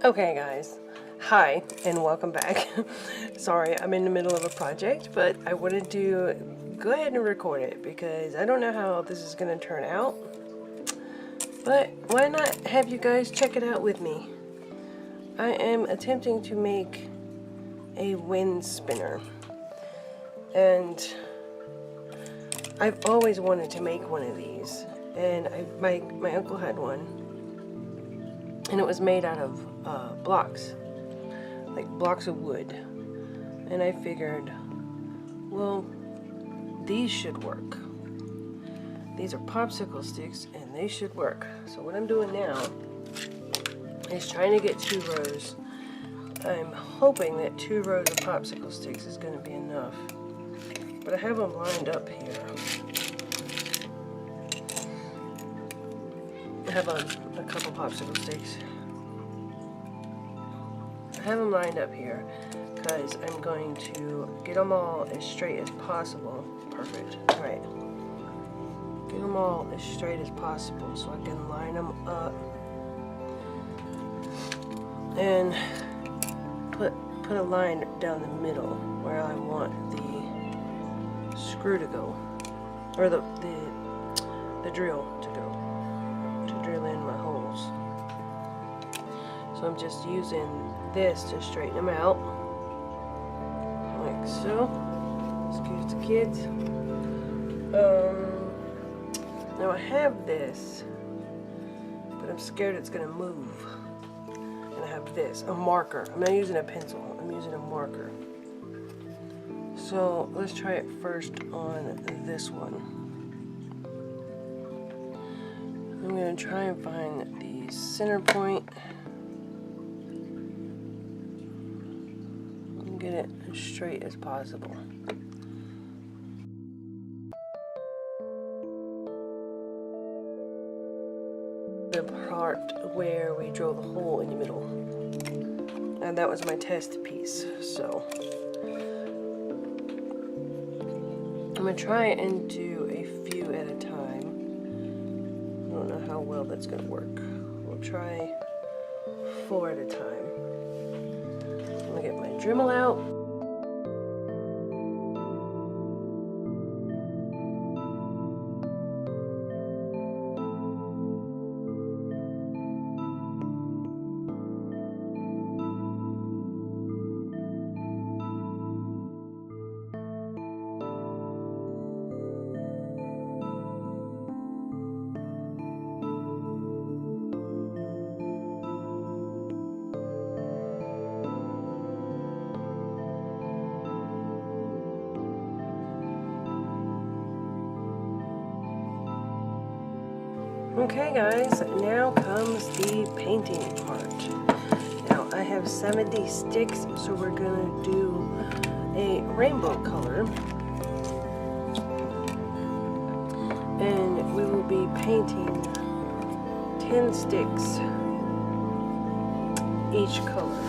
Okay guys, hi and welcome back. Sorry, I'm in the middle of a project, but I wanted to go ahead and record it because I don't know how this is going to turn out. But why not have you guys check it out with me? I am attempting to make a wind spinner. And I've always wanted to make one of these. And my uncle had one. And it was made out of blocks, like blocks of wood. And I figured, well, these should work. These are popsicle sticks and they should work. So what I'm doing now is trying to get 2 rows. I'm hoping that 2 rows of popsicle sticks is going to be enough. But I have them lined up here. I have a couple popsicle sticks. I have them lined up here because I'm going to get them all as straight as possible. Perfect. Alright. Get them all as straight as possible so I can line them up and put a line down the middle where I want the screw to go, or the drill to go, to drill in my holes. So I'm just using this to straighten them out, like so. Excuse the kids. Now I have this, but I'm scared it's gonna move. And I have this, a marker. I'm not using a pencil, I'm using a marker. So let's try it first on this one. I'm gonna try and find the center point. Get it as straight as possible. The part where we drill the hole in the middle. And that was my test piece, so I'm gonna try and do a few at a time. I don't know how well that's gonna work. We'll try 4 at a time. I'm gonna get my Dremel out. Okay guys, now comes the painting part. Now I have 70 sticks, so we're gonna do a rainbow color. And we will be painting 10 sticks each color.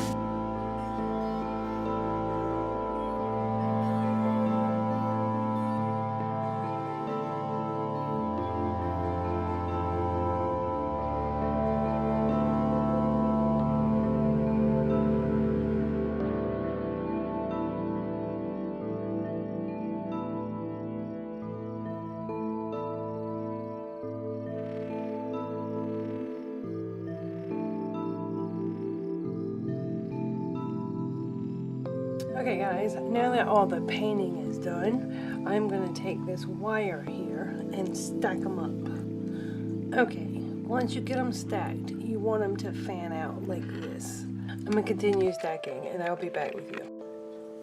Okay guys, now that all the painting is done, I'm going to take this wire here and stack them up. Okay, once you get them stacked, you want them to fan out like this. I'm going to continue stacking and I'll be back with you.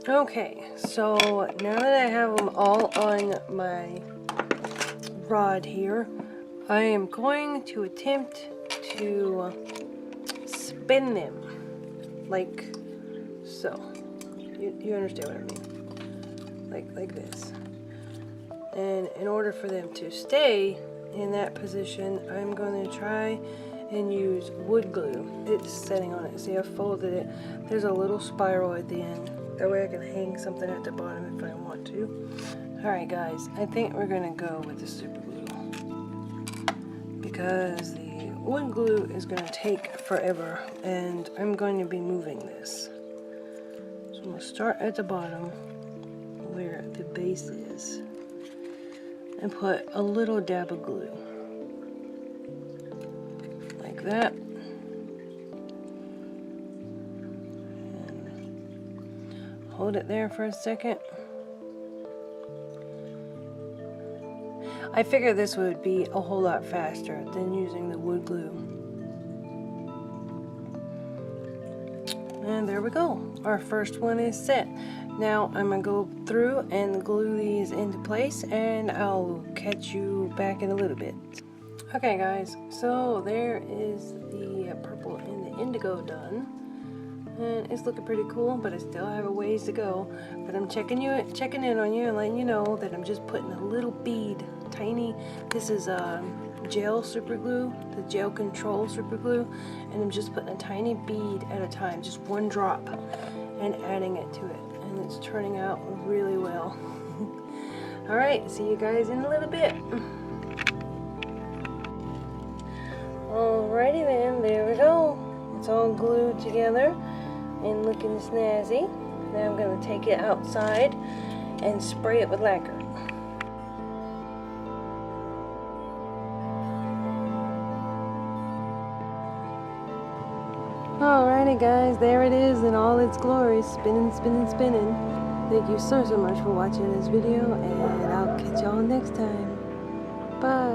Okay, so now that I have them all on my rod here, I am going to attempt to spin them like so. You understand what I mean? Like this. And in order for them to stay in that position, I'm going to try and use wood glue. It's setting on it. See, I folded it. There's a little spiral at the end. That way I can hang something at the bottom if I want to. Alright guys, I think we're going to go with the super glue. Because the wood glue is going to take forever, and I'm going to be moving this. So I'm going to start at the bottom where the base is and put a little dab of glue like that. And hold it there for a second. I figured this would be a whole lot faster than using the wood glue. And there we go. Our first one is set. Now I'm going to go through and glue these into place, and I'll catch you back in a little bit. Okay guys, so there is the purple and the indigo done. And it's looking pretty cool, but I still have a ways to go. But I'm checking in on you and letting you know that I'm just putting a little bead, tiny. This is gel super glue, the gel control super glue, and I'm just putting a tiny bead at a time, just one drop, and adding it to it. And it's turning out really well. All right, see you guys in a little bit. Alrighty then, there we go. It's all glued together and looking snazzy. Now I'm going to take it outside and spray it with lacquer. Alrighty guys, there it is in all its glory, spinning, spinning, spinning. Thank you so much for watching this video, and I'll catch y'all next time. Bye.